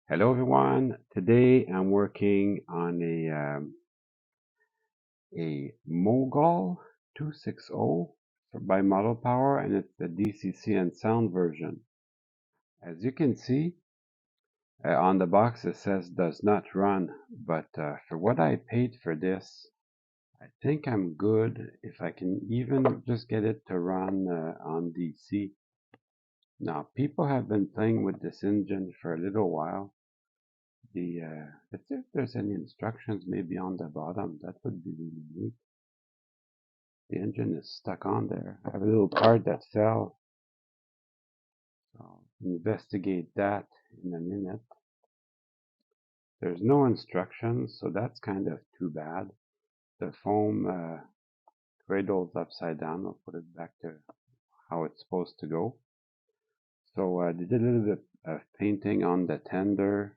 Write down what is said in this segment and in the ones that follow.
Hello everyone. Today I'm working on a Mogul 260 by Model Power, and it's the DCC and sound version. As you can see on the box it says does not run, but for what I paid for this, I think I'm good if I can even just get it to run on DC. Now people have been playing with this engine for a little while. Let's see if there's any instructions maybe on the bottom. That would be really neat. The engine is stuck on there. I have a little part that fell, so I'll investigate that in a minute. There's no instructions, so that's kind of too bad. The foam cradle's upside down. I'll put it back to how it's supposed to go. So they did a little bit of painting on the tender.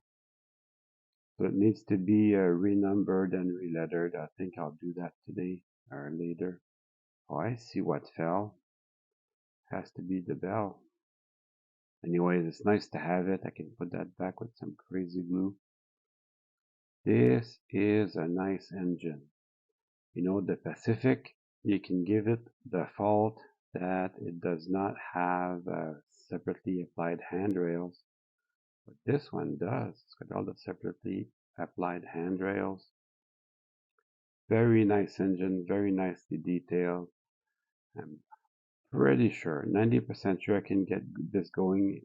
So it needs to be renumbered and relettered. I think I'll do that today or later. Oh, I see what fell. Has to be the bell. Anyways, it's nice to have it. I can put that back with some crazy glue. This is a nice engine. You know, the Pacific, you can give it the fault that it does not have separately applied handrails. But this one does. It's got all the separately applied handrails. Very nice engine, very nicely detailed. I'm pretty sure, 90% sure I can get this going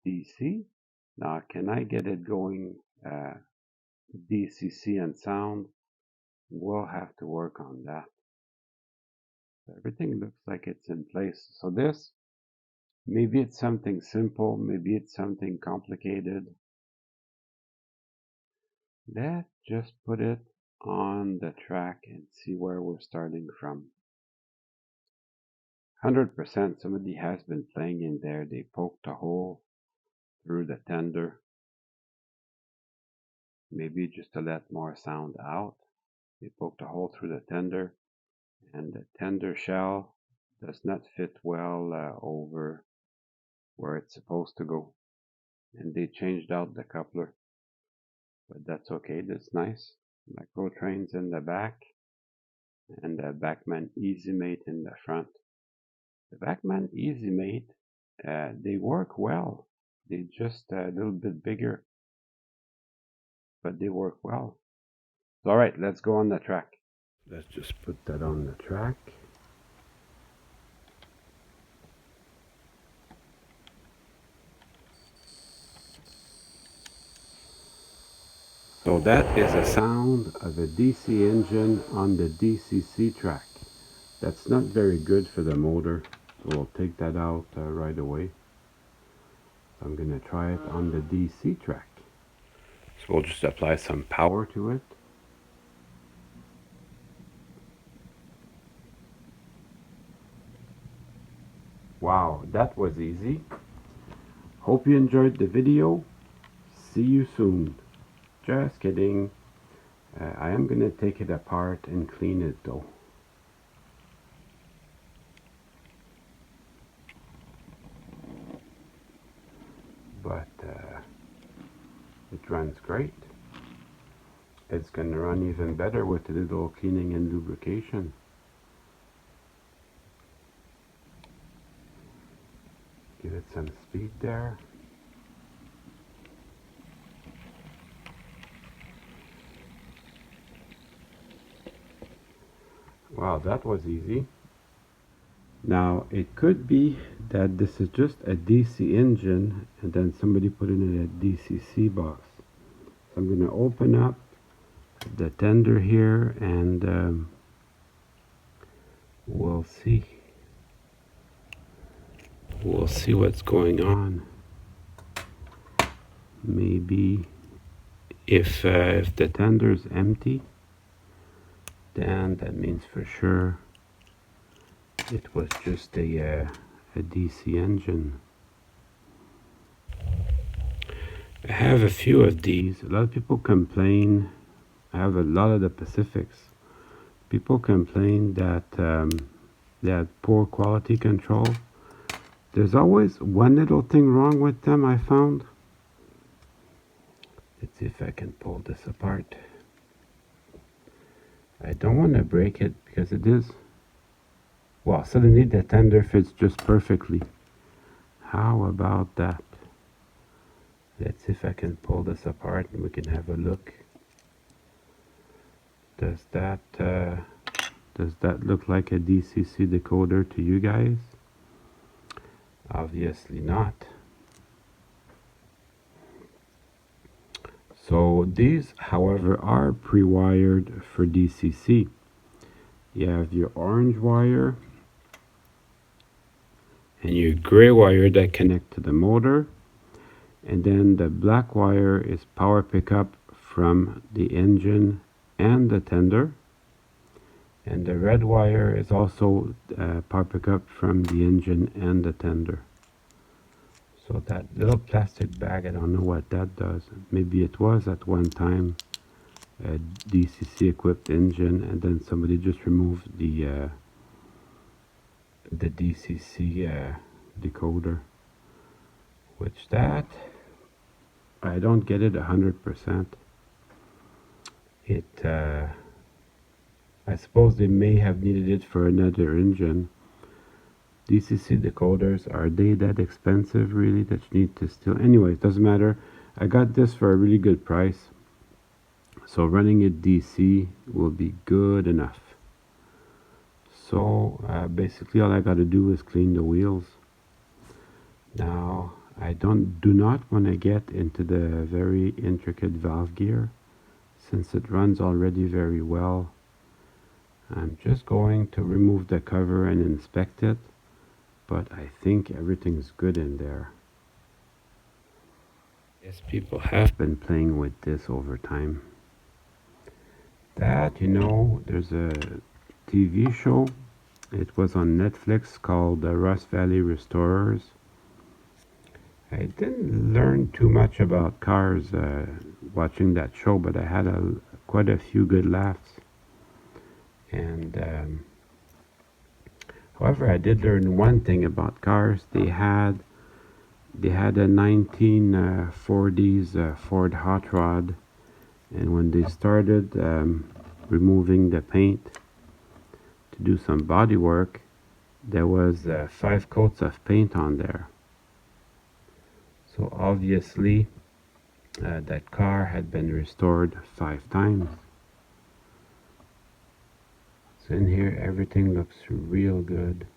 DC. Now, can I get it going DCC and sound? We'll have to work on that. Everything looks like it's in place. So this, maybe it's something simple, maybe it's something complicated. Let's just put it on the track and see where we're starting from. 100% somebody has been playing in there. They poked a hole through the tender, maybe just to let more sound out. They poked a hole through the tender, and the tender shell does not fit well over where it's supposed to go. And they changed out the coupler, but that's okay. That's nice. Micro trains in the back, and the Backman Easy Mate in the front. The Backman Easy Mate, they work well. They just a little bit bigger, but they work well. All right, let's go on the track. Let's just put that on the track. So that is the sound of a DC engine on the DCC track. That's not very good for the motor, so we'll take that out right away. So I'm going to try it on the DC track. So we'll just apply some power to it. Wow, that was easy. Hope you enjoyed the video. See you soon. Just kidding. I am going to take it apart and clean it though. But it runs great. It's going to run even better with a little cleaning and lubrication. Give it some speed there. Wow, that was easy. Now, it could be that this is just a DC engine and then somebody put in a DCC box. So I'm going to open up the tender here and we'll see. We'll see what's going on. Maybe if the tender's empty, then that means for sure it was just a DC engine. I have a few of these. A lot of people complain. I have a lot of the Pacifics. People complain that they had poor quality control. There's always one little thing wrong with them, I found. Let's see if I can pull this apart. I don't want to break it because it is, well, suddenly the tender fits just perfectly. How about that? Let's see if I can pull this apart and we can have a look. Does that look like a DCC decoder to you guys? Obviously not. So these, however, are pre-wired for DCC. You have your orange wire and your gray wire that connect to the motor, and then the black wire is power pickup from the engine and the tender, and the red wire is also power pickup from the engine and the tender. So that little plastic bag, I don't know what that does. Maybe it was at one time a DCC equipped engine, and then somebody just removed the DCC decoder, which that I don't get it 100%. I suppose they may have needed it for another engine. DCC decoders, are they that expensive really that you need to still? Anyway, it doesn't matter. I got this for a really good price, so running it DC will be good enough. So basically all I got to do is clean the wheels. Now I do not want to get into the very intricate valve gear since it runs already very well. I'm just going to remove the cover and inspect it, but I think everything's good in there. Yes, people have been playing with this over time. That, you know, there's a TV show. It was on Netflix called the Rust Valley Restorers. I didn't learn too much about cars watching that show, but I had quite a few good laughs. And however, I did learn one thing about cars. They had a 1940s Ford Hot Rod, and when they started removing the paint to do some body work, there was 5 coats of paint on there. So obviously that car had been restored 5 times. So in here everything looks real good.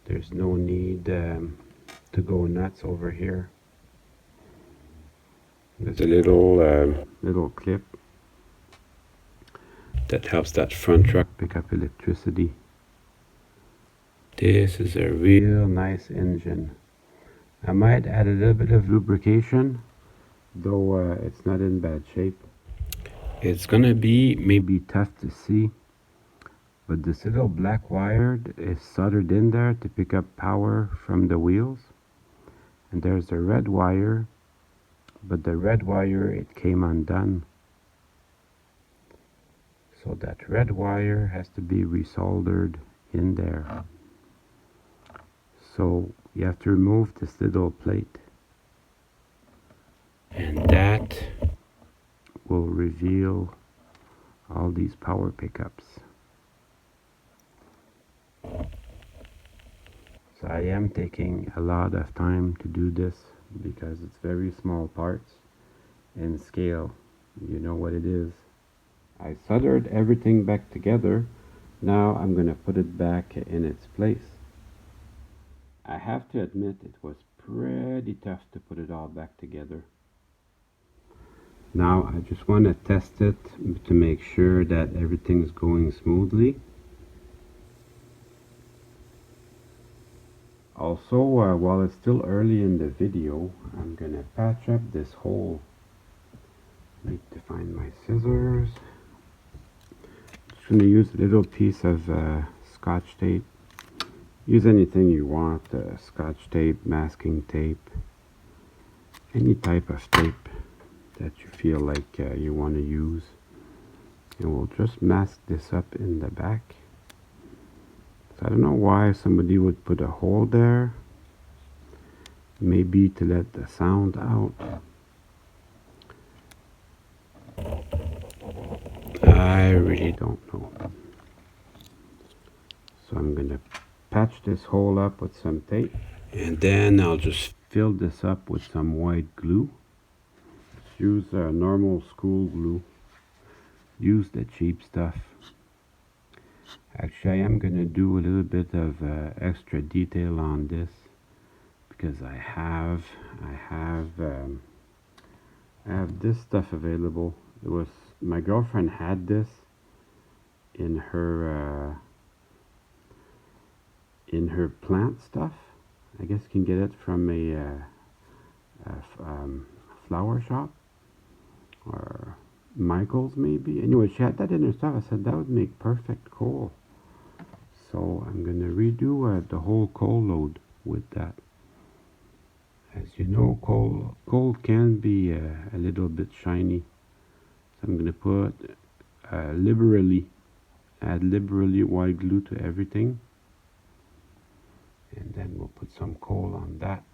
There's no need to go nuts over here. There's a little clip that helps that front truck pick up electricity. This is a real nice engine. I might add a little bit of lubrication, though it's not in bad shape. It's gonna be maybe tough to see, but this little black wire is soldered in there to pick up power from the wheels. And there's the red wire, but the red wire, it came undone. So that red wire has to be resoldered in there. So you have to remove this little plate, and that will reveal all these power pickups. So I am taking a lot of time to do this because it's very small parts and scale. You know what it is. I soldered everything back together. Now I'm going to put it back in its place. I have to admit it was pretty tough to put it all back together. Now I just want to test it to make sure that everything's going smoothly. Also, while it's still early in the video, I'm going to patch up this hole. Need to find my scissors. Just going to use a little piece of scotch tape. Use anything you want, scotch tape, masking tape, any type of tape that you feel like you want to use. And we'll just mask this up in the back. So I don't know why somebody would put a hole there. Maybe to let the sound out. I really don't know. So I'm gonna patch this hole up with some tape, and then I'll just fill this up with some white glue. Just use normal school glue. Use the cheap stuff. Actually, I am gonna do a little bit of extra detail on this because I have this stuff available. It was my girlfriend had this in her plant stuff. I guess you can get it from flower shop or Michael's maybe. Anyway, she had that in her stuff. I said that would make perfect coal. So I'm gonna redo the whole coal load with that. As you know, coal can be a little bit shiny. So I'm gonna put add liberally white glue to everything, and then we'll put some coal on that.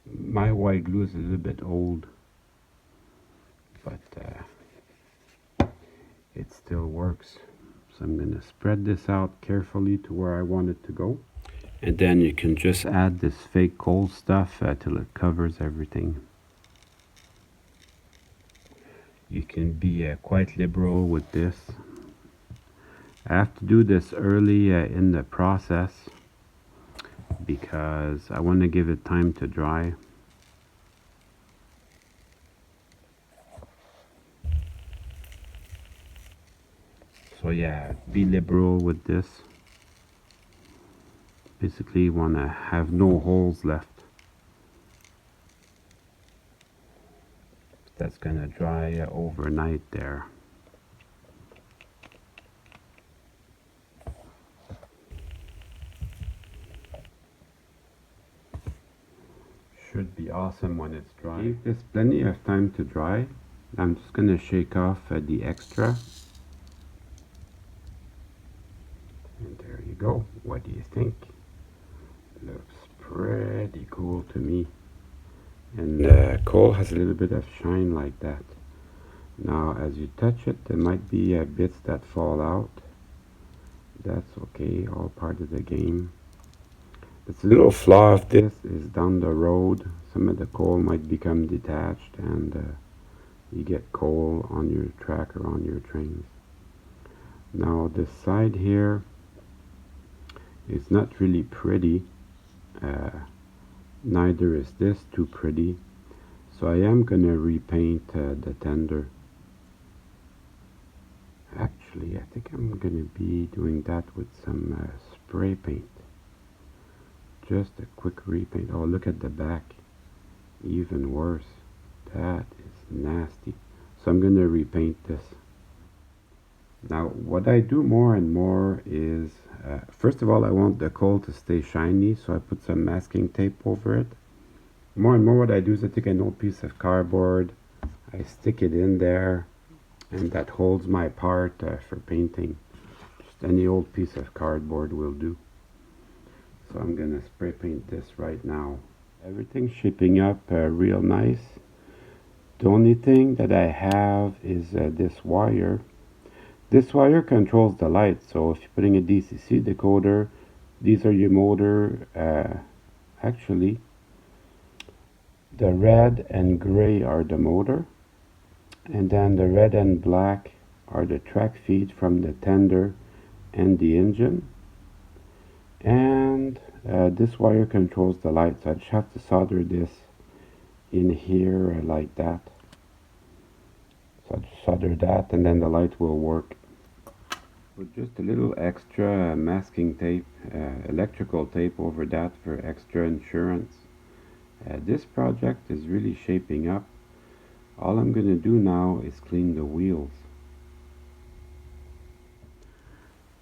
My white glue is a little bit old, but it still works. So I'm gonna spread this out carefully to where I want it to go, and then you can just add this fake coal stuff till it covers everything. You can be quite liberal with this. I have to do this early in the process because I want to give it time to dry. So yeah, be liberal with this. Basically want to have no holes left. That's gonna dry overnight there. Should be awesome when it's dry. Give this plenty of time to dry. I'm just gonna shake off the extra. And there you go. What do you think? Looks pretty cool to me. And coal has a little bit of shine like that. Now as you touch it, there might be bits that fall out. That's okay, all part of the game. The little flaw of this is down the road, some of the coal might become detached and you get coal on your track or on your trains. Now this side here is not really pretty, neither is this too pretty, so I am gonna repaint the tender. Actually, I think I'm gonna be doing that with some spray paint. Just a quick repaint. Oh, look at the back. Even worse. That is nasty. So I'm gonna repaint this. Now, what I do more and more is, first of all, I want the coal to stay shiny, so I put some masking tape over it. More and more what I do is I take an old piece of cardboard, I stick it in there, and that holds my part for painting. Just any old piece of cardboard will do. So I'm gonna spray paint this right now. Everything's shaping up real nice. The only thing that I have is this wire. This wire controls the light, so if you're putting a DCC decoder, these are your motor. Actually, the red and gray are the motor, and then the red and black are the track feed from the tender and the engine. And this wire controls the light, so I just have to solder this in here like that. So I just solder that and then the light will work. With just a little extra masking tape, electrical tape over that for extra insurance. This project is really shaping up. All I'm going to do now is clean the wheels.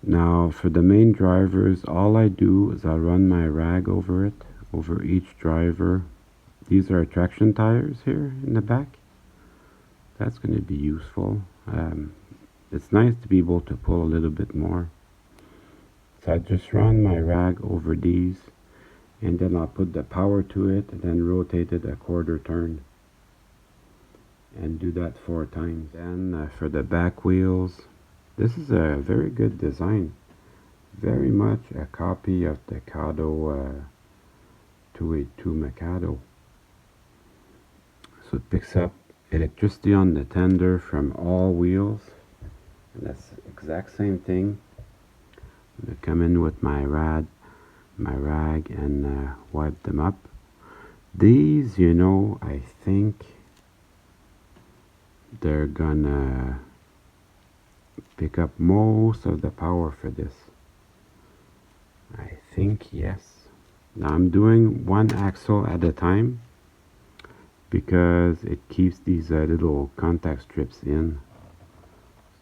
Now for the main drivers, all I do is I run my rag over it, over each driver. These are traction tires here in the back. That's going to be useful. It's nice to be able to pull a little bit more. So I just run my rag over these, and then I'll put the power to it and then rotate it a quarter turn. and do that 4 times. And for the back wheels, this is a very good design, very much a copy of the Cado 282 Mikado. So it picks up electricity on the tender from all wheels, and that's the exact same thing. I'm gonna come in with my rag and wipe them up. These, you know, I think they're gonna pick up most of the power for this. I think yes. Now I'm doing one axle at a time because it keeps these little contact strips in.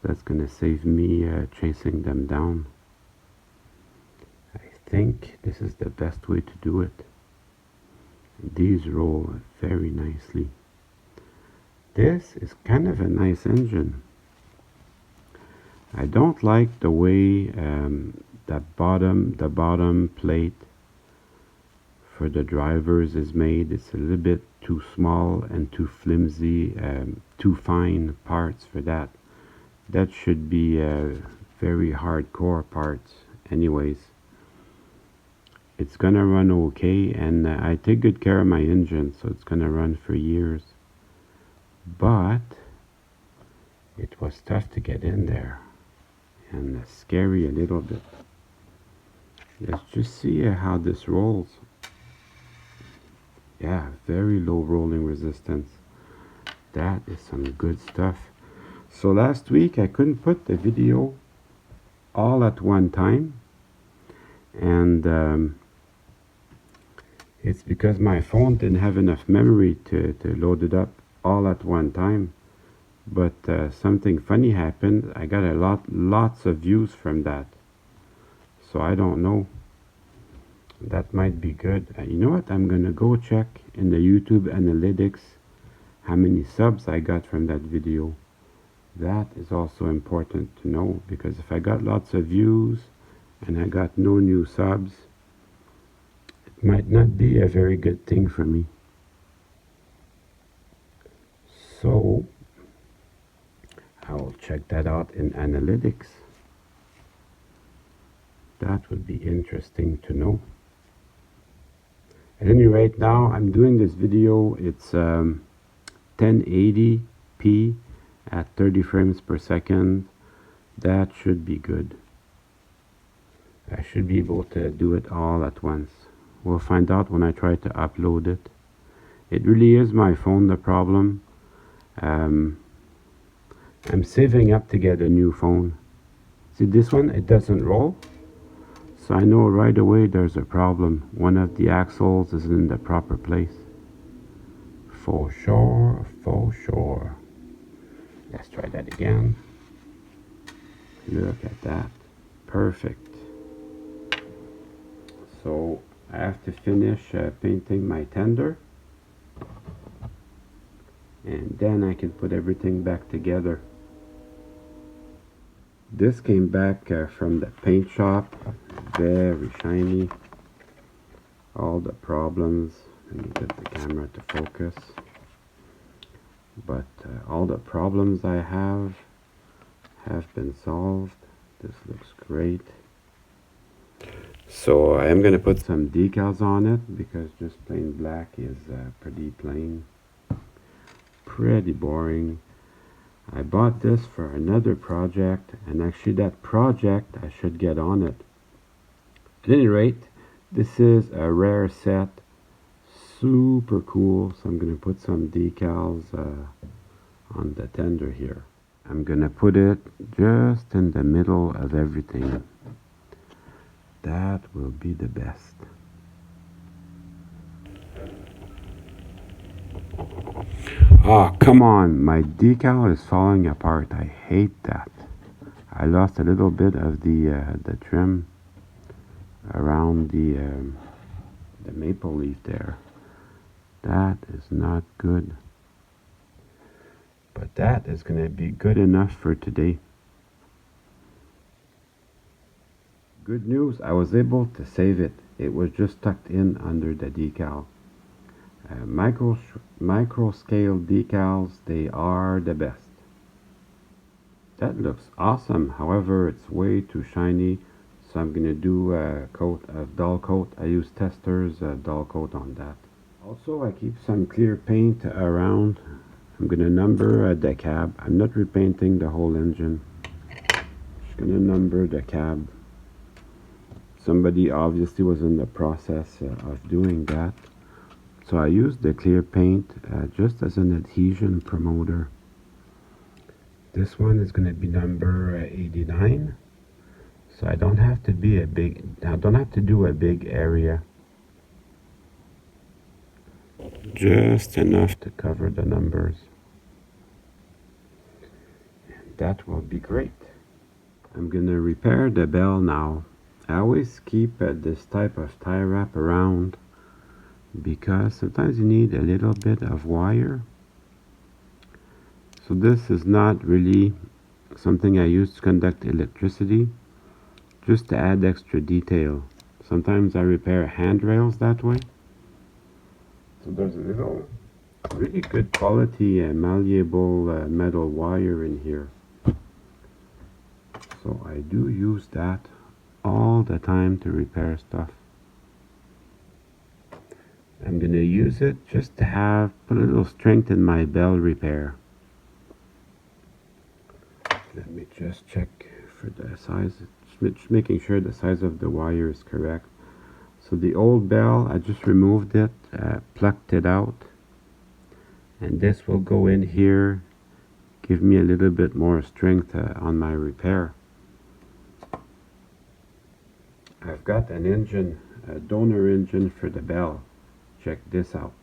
So that's gonna save me chasing them down. I think this is the best way to do it. These roll very nicely. This is kind of a nice engine. I don't like the way the bottom plate for the drivers is made. It's a little bit too small and too flimsy, too fine parts for that. That should be very hardcore parts anyways. It's gonna run okay, and I take good care of my engine, so it's gonna run for years. But it was tough to get in there, and scary a little bit. Let's just see how this rolls. Yeah, very low rolling resistance. That is some good stuff. So last week I couldn't put the video all at one time, and it's because my phone didn't have enough memory to load it up all at one time. But something funny happened. I got lots of views from that. So I don't know. That might be good. You know what? I'm gonna go check in the YouTube analytics how many subs I got from that video. That is also important to know, because if I got lots of views and I got no new subs, it might not be a very good thing for me. So I'll check that out in analytics. That would be interesting to know. At any rate, now I'm doing this video. It's 1080p at 30 frames per second. That should be good. I should be able to do it all at once. We'll find out when I try to upload it. It really is my phone the problem. I'm saving up to get a new phone. See this one, it doesn't roll. So I know right away there's a problem. One of the axles is in the proper place. For sure, for sure. Let's try that again. Look at that. Perfect. So I have to finish painting my tender, and then I can put everything back together. This came back from the paint shop, very shiny. All the problems, let me get the camera to focus, but all the problems I have been solved. This looks great. So I am going to put some decals on it, because just plain black is pretty plain, pretty boring. I bought this for another project, and actually that project I should get on it. At any rate, this is a rare set, super cool. So I'm going to put some decals on the tender here. I'm going to put it just in the middle of everything. That will be the best. Oh, come on, my decal is falling apart. I hate that. I lost a little bit of the trim around the maple leaf there. That is not good. But that is going to be good enough for today. Good news, I was able to save it. It was just tucked in under the decal. micro scale decals, they are the best. That looks awesome. However, it's way too shiny, so I'm gonna do a dull coat. I use Testors dull coat on that. Also, I keep some clear paint around. I'm gonna number the cab. I'm not repainting the whole engine. Just gonna number the cab. Somebody obviously was in the process of doing that. So I used the clear paint just as an adhesion promoter. This one is going to be number 89. So I don't have to do a big area. Just enough to cover the numbers. And that will be great. I'm going to repair the bell now. I always keep this type of tie wrap around because sometimes you need a little bit of wire. So this is not really something I use to conduct electricity, just to add extra detail. Sometimes I repair handrails that way. So there's a little really good quality malleable metal wire in here. So I do use that all the time to repair stuff. I'm going to use it just to put a little strength in my bell repair. Let me just check for the size, just making sure the size of the wire is correct. So the old bell, I just removed it, plucked it out, and this will go in here, give me a little bit more strength on my repair. I've got an engine, a donor engine for the bell. Check this out.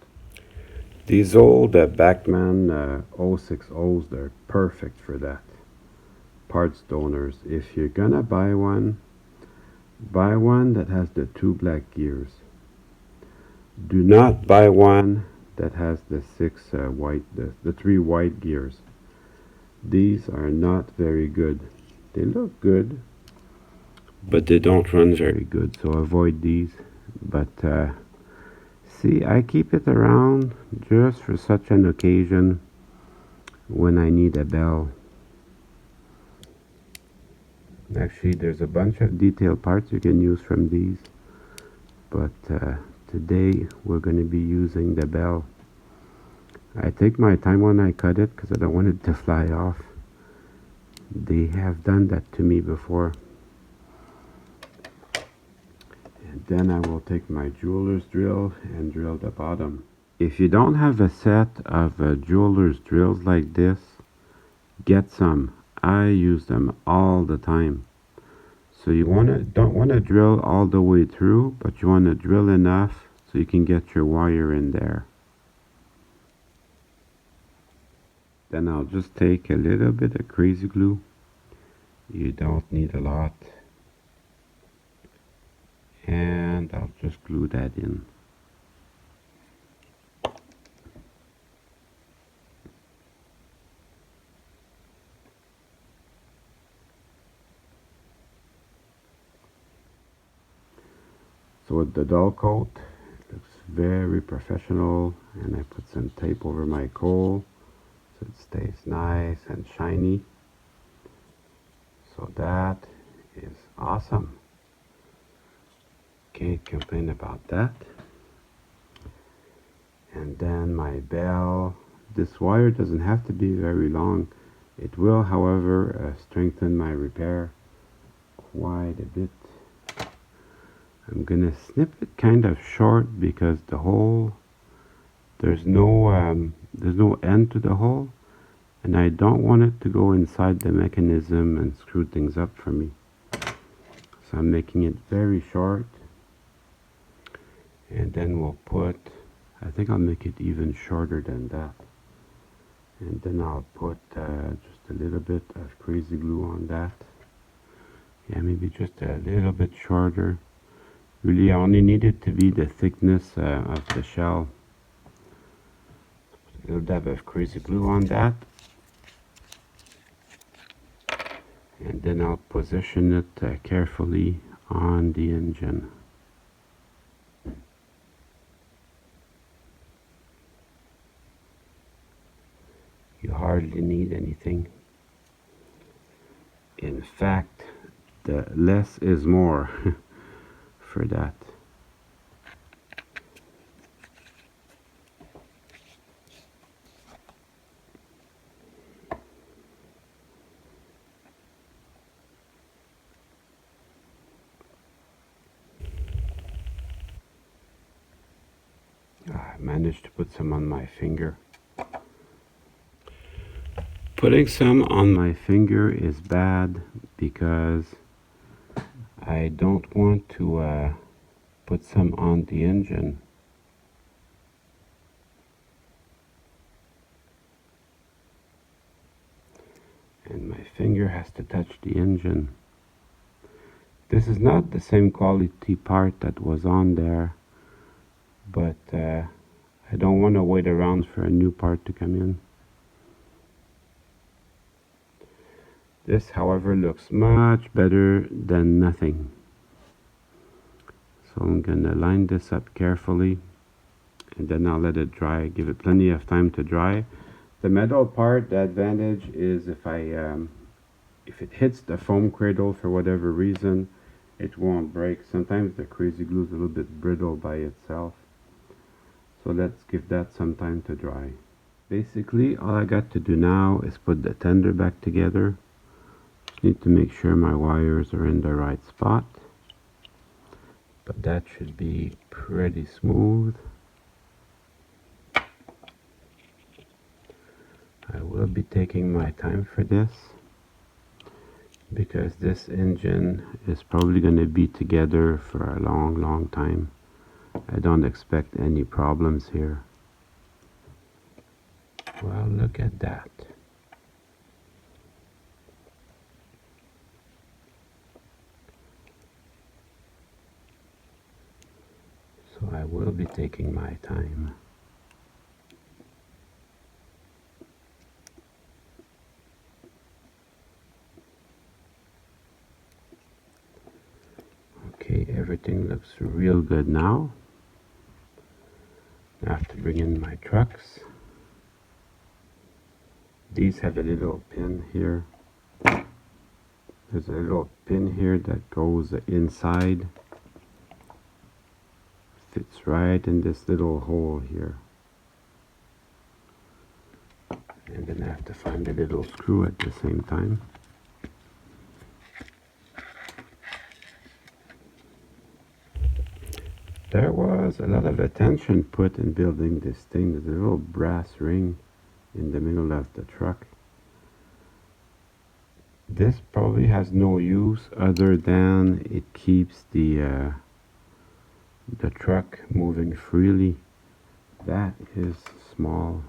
These old Bachmann 060s, they're perfect for that. Parts donors. If you're gonna buy one that has the 2 black gears. Do not buy one that has the 3 white gears. These are not very good. They look good, but they don't run very good, so avoid these. But see, I keep it around just for such an occasion when I need a bell. Actually, there's a bunch of detail parts you can use from these, but today we're going to be using the bell. I take my time when I cut it because I don't want it to fly off. They have done that to me before. And then I will take my jeweler's drill and drill the bottom. If you don't have a set of jeweler's drills like this, get some. I use them all the time. So you don't want to drill all the way through, but you want to drill enough so you can get your wire in there. Then I'll just take a little bit of crazy glue. You don't need a lot. And I'll just glue that in. So with the dull coat, it looks very professional, and I put some tape over my coal so it stays nice and shiny. So that is awesome. Can't complain about that. And then my bell. This wire doesn't have to be very long. It will, however, strengthen my repair quite a bit. I'm gonna snip it kind of short because the hole, there's no end to the hole, and I don't want it to go inside the mechanism and screw things up for me. So I'm making it very short, and then we'll put, I think I'll make it even shorter than that, and then I'll put just a little bit of crazy glue on that. Yeah, maybe just a little bit shorter. Really, I only need it to be the thickness of the shell. Put a little dab of crazy glue on that. And then I'll position it carefully on the engine. You hardly need anything. In fact, the less is more for that. I managed to put some on my finger. Putting some on my finger is bad because I don't want to put some on the engine. And my finger has to touch the engine. This is not the same quality part that was on there, but I don't want to wait around for a new part to come in. This, however, looks much better than nothing. So I'm going to line this up carefully, and then I'll let it dry, give it plenty of time to dry. The metal part, the advantage is if it hits the foam cradle for whatever reason, it won't break. Sometimes the crazy glue is a little bit brittle by itself. So let's give that some time to dry. Basically, all I got to do now is put the tender back together. Just need to make sure my wires are in the right spot. But that should be pretty smooth. I will be taking my time for this, because this engine is probably going to be together for a long time. I don't expect any problems here. Well, look at that. So I will be taking my time. Okay, everything looks real good now. I have to bring in my trucks. These have a little pin here. There's a little pin here that goes inside. Fits right in this little hole here. And then I have to find a little screw at the same time. There was a lot of attention put in building this thing. There's a little brass ring in the middle of the truck. This probably has no use other than it keeps the truck moving freely. That is small.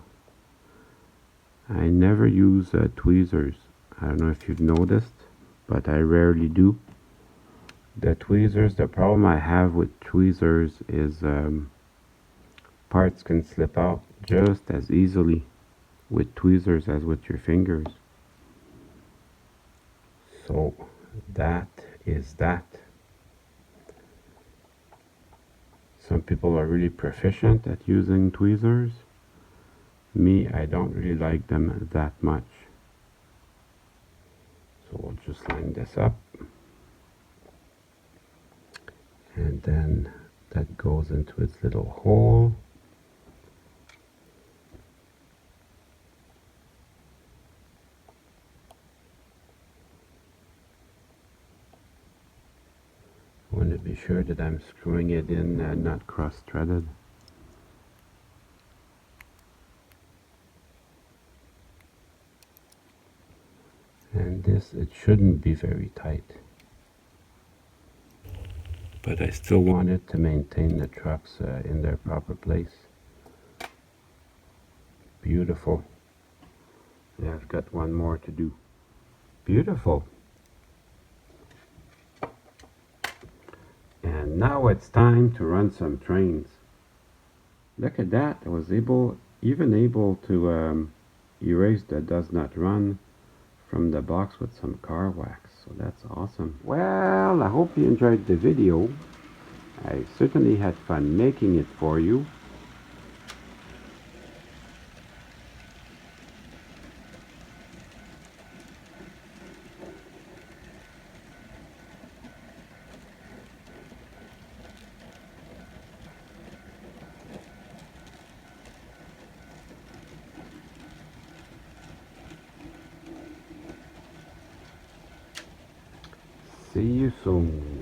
I never use tweezers. I don't know if you've noticed, but I rarely do. The tweezers, the problem I have with tweezers is parts can slip out just as easily with tweezers as with your fingers. So that is that. Some people are really proficient at using tweezers. Me, I don't really like them that much. So we'll just line this up. And then that goes into its little hole. I want to be sure that I'm screwing it in not cross-threaded. And this, it shouldn't be very tight. But I still want it to maintain the trucks in their proper place. Beautiful. Yeah, I've got one more to do. Beautiful. And now it's time to run some trains. Look at that. I was even able to erase the does not run from the box with some car wax. So that's awesome. Well, I hope you enjoyed the video. I certainly had fun making it for you. See you soon.